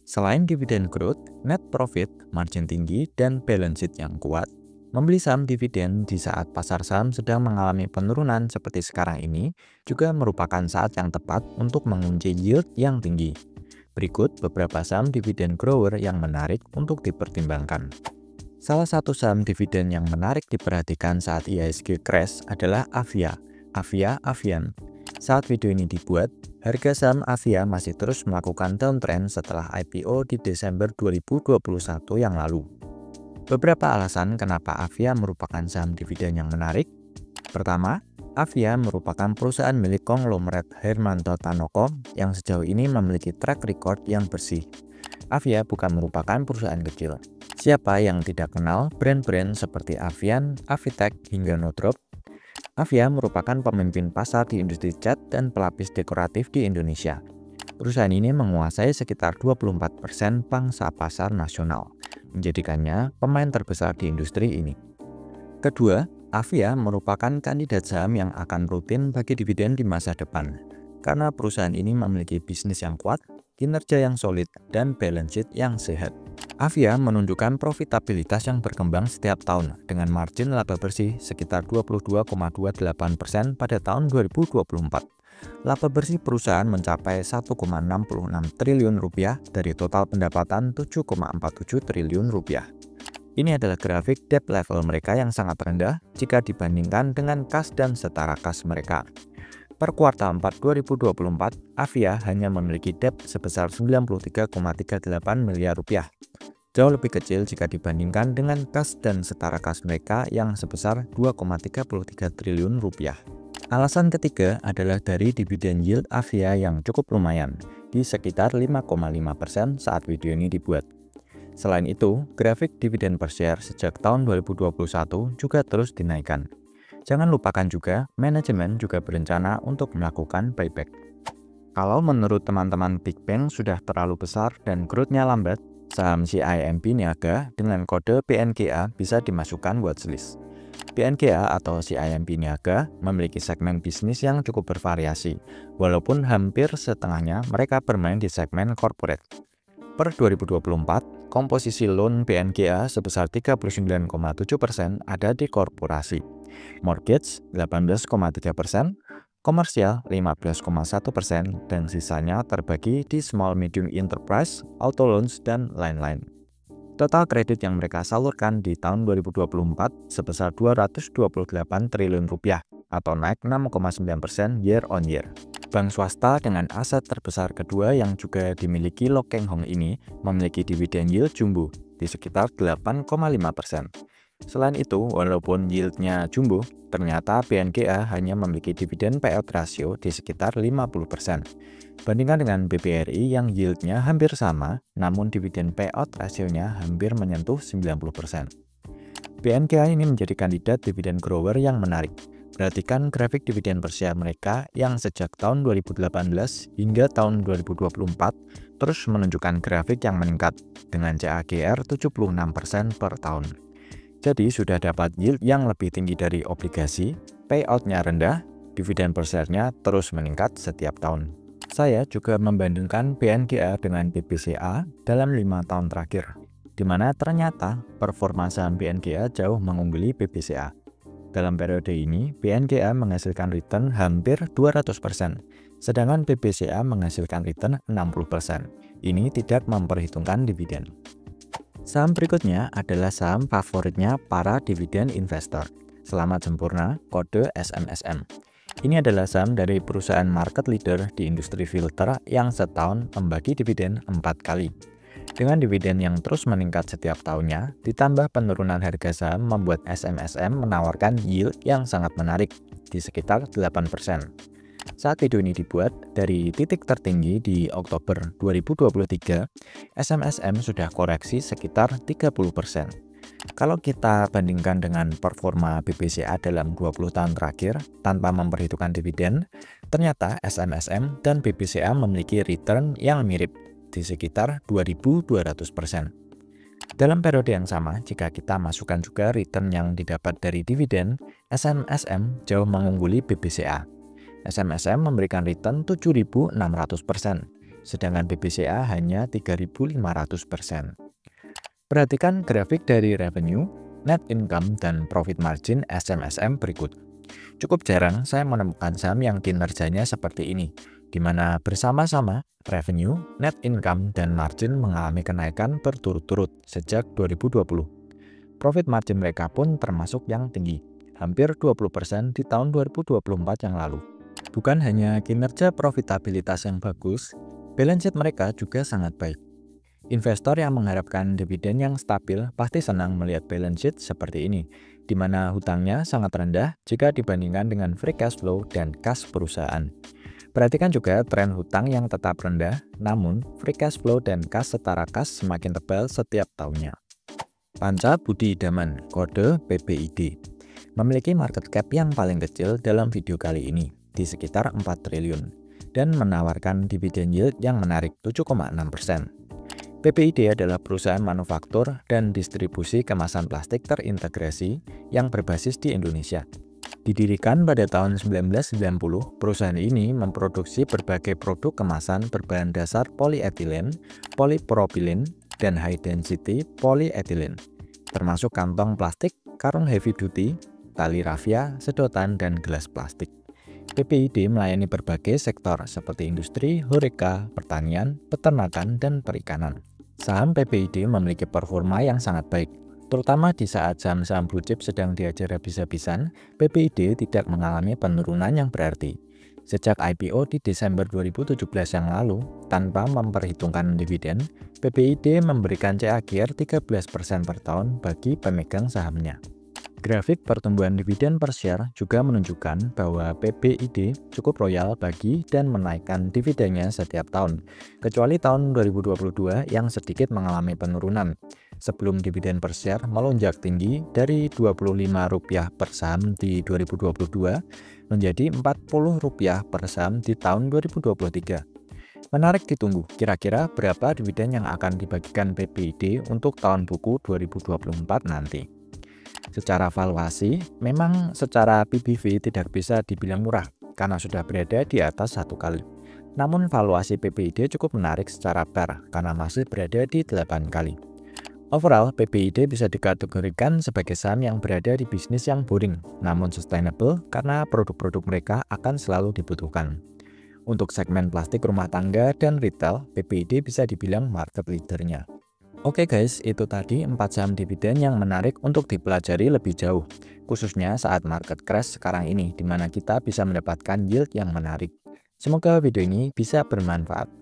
Selain dividen growth, net profit, margin tinggi, dan balance sheet yang kuat, membeli saham dividen di saat pasar saham sedang mengalami penurunan seperti sekarang ini juga merupakan saat yang tepat untuk mengunci yield yang tinggi. Berikut beberapa saham dividen grower yang menarik untuk dipertimbangkan. Salah satu saham dividen yang menarik diperhatikan saat IHSG crash adalah Avia, Avian. Saat video ini dibuat, harga saham Avia masih terus melakukan downtrend setelah IPO di Desember 2021 yang lalu. Beberapa alasan kenapa Avia merupakan saham dividen yang menarik. Pertama, Avia merupakan perusahaan milik konglomerat Hermanto Tanoko yang sejauh ini memiliki track record yang bersih. Avia bukan merupakan perusahaan kecil. Siapa yang tidak kenal brand-brand seperti Avian, Avitech, hingga Northrop? Avia merupakan pemimpin pasar di industri cat dan pelapis dekoratif di Indonesia. Perusahaan ini menguasai sekitar 24% pangsa pasar nasional, menjadikannya pemain terbesar di industri ini. Kedua, Avia merupakan kandidat saham yang akan rutin bagi dividen di masa depan, karena perusahaan ini memiliki bisnis yang kuat, kinerja yang solid, dan balance sheet yang sehat. Avia menunjukkan profitabilitas yang berkembang setiap tahun dengan margin laba bersih sekitar 22,28% pada tahun 2024. Laba bersih perusahaan mencapai 1,66 triliun rupiah dari total pendapatan 7,47 triliun rupiah. Ini adalah grafik debt level mereka yang sangat rendah jika dibandingkan dengan kas dan setara kas mereka. Per kuartal 4 2024, Avia hanya memiliki debt sebesar 93,38 miliar rupiah. Jauh lebih kecil jika dibandingkan dengan kas dan setara kas mereka yang sebesar 2,33 triliun rupiah. Alasan ketiga adalah dari dividen yield Avia yang cukup lumayan, di sekitar 5,5% saat video ini dibuat. Selain itu, grafik dividen per share sejak tahun 2021 juga terus dinaikkan. Jangan lupakan juga, manajemen juga berencana untuk melakukan buyback. Kalau menurut teman-teman Big Bang sudah terlalu besar dan growth-nya lambat, saham CIMB Niaga dengan kode BNGA bisa dimasukkan watchlist. BNGA atau CIMB Niaga memiliki segmen bisnis yang cukup bervariasi, walaupun hampir setengahnya mereka bermain di segmen corporate. Per 2024, komposisi loan BNGA sebesar 39,7% ada di korporasi, mortgage 18,3%, komersial 15,1%, dan sisanya terbagi di small medium enterprise, auto loans, dan lain-lain. Total kredit yang mereka salurkan di tahun 2024 sebesar 228 triliun rupiah atau naik 6,9% year on year. Bank swasta dengan aset terbesar kedua yang juga dimiliki Lo Keng Hong ini memiliki dividen yield jumbo di sekitar 8,5%. Selain itu, walaupun yieldnya jumbo, ternyata BNGA hanya memiliki dividen payout ratio di sekitar 50%. Bandingkan dengan BBRI yang yieldnya hampir sama, namun dividen payout rasionya hampir menyentuh 90%. BNGA ini menjadi kandidat dividen grower yang menarik. Perhatikan grafik dividen per share mereka yang sejak tahun 2018 hingga tahun 2024 terus menunjukkan grafik yang meningkat dengan CAGR 76% per tahun. Jadi sudah dapat yield yang lebih tinggi dari obligasi, payout-nya rendah, dividen per share-nya terus meningkat setiap tahun. Saya juga membandingkan BNGA dengan BBCA dalam 5 tahun terakhir, di mana ternyata performa saham BNGA jauh mengungguli BBCA. Dalam periode ini, BNGA menghasilkan return hampir 200%, sedangkan BBCA menghasilkan return 60%. Ini tidak memperhitungkan dividen. Saham berikutnya adalah saham favoritnya para dividen investor. Selamat sempurna, kode SMSM. Ini adalah saham dari perusahaan market leader di industri filter yang setahun membagi dividen 4 kali. Dengan dividen yang terus meningkat setiap tahunnya, ditambah penurunan harga saham membuat SMSM menawarkan yield yang sangat menarik di sekitar 8%. Saat video ini dibuat, dari titik tertinggi di Oktober 2023, SMSM sudah koreksi sekitar 30%. Kalau kita bandingkan dengan performa BBCA dalam 20 tahun terakhir, tanpa memperhitungkan dividen, ternyata SMSM dan BBCA memiliki return yang mirip, di sekitar 2.200%. Dalam periode yang sama, jika kita masukkan juga return yang didapat dari dividen, SMSM jauh mengungguli BBCA. SMSM memberikan return 7.600%. sedangkan BBCA hanya 3.500%. Perhatikan grafik dari revenue, net income, dan profit margin SMSM berikut. Cukup jarang saya menemukan saham yang kinerjanya seperti ini, di mana bersama-sama revenue, net income, dan margin mengalami kenaikan berturut-turut sejak 2020. Profit margin mereka pun termasuk yang tinggi, hampir 20% di tahun 2024 yang lalu. Bukan hanya kinerja profitabilitas yang bagus, balance sheet mereka juga sangat baik. Investor yang mengharapkan dividen yang stabil pasti senang melihat balance sheet seperti ini, di mana hutangnya sangat rendah jika dibandingkan dengan free cash flow dan kas perusahaan. Perhatikan juga tren hutang yang tetap rendah, namun free cash flow dan kas setara kas semakin tebal setiap tahunnya. Panca Budi Idaman, kode PBID, memiliki market cap yang paling kecil dalam video kali ini, di sekitar 4 triliun, dan menawarkan dividen yield yang menarik 7,6%. PBID adalah perusahaan manufaktur dan distribusi kemasan plastik terintegrasi yang berbasis di Indonesia. Didirikan pada tahun 1990, perusahaan ini memproduksi berbagai produk kemasan berbahan dasar polietilen, polipropilin, dan high density polyethylene, termasuk kantong plastik, karung heavy duty, tali rafia, sedotan, dan gelas plastik. PBID melayani berbagai sektor seperti industri, horeca, pertanian, peternakan, dan perikanan. Saham PBID memiliki performa yang sangat baik, terutama di saat saham-saham blue chip sedang diajar habis-habisan. PBID tidak mengalami penurunan yang berarti. Sejak IPO di Desember 2017 yang lalu, tanpa memperhitungkan dividen, PBID memberikan CAGR 13% per tahun bagi pemegang sahamnya. Grafik pertumbuhan dividen per share juga menunjukkan bahwa PBID cukup royal bagi dan menaikkan dividennya setiap tahun, kecuali tahun 2022 yang sedikit mengalami penurunan, sebelum dividen per share melonjak tinggi dari Rp25 per saham di 2022 menjadi Rp40 per saham di tahun 2023. Menarik ditunggu, kira-kira berapa dividen yang akan dibagikan PBID untuk tahun buku 2024 nanti. Secara valuasi, memang secara PBV tidak bisa dibilang murah karena sudah berada di atas 1 kali. Namun valuasi PBID cukup menarik secara fair karena masih berada di 8 kali. Overall, PBID bisa dikategorikan sebagai saham yang berada di bisnis yang boring, namun sustainable karena produk-produk mereka akan selalu dibutuhkan. Untuk segmen plastik rumah tangga dan retail, PBID bisa dibilang market leader-nya. Oke guys, itu tadi 4 saham dividen yang menarik untuk dipelajari lebih jauh, khususnya saat market crash sekarang ini, di mana kita bisa mendapatkan yield yang menarik. Semoga video ini bisa bermanfaat.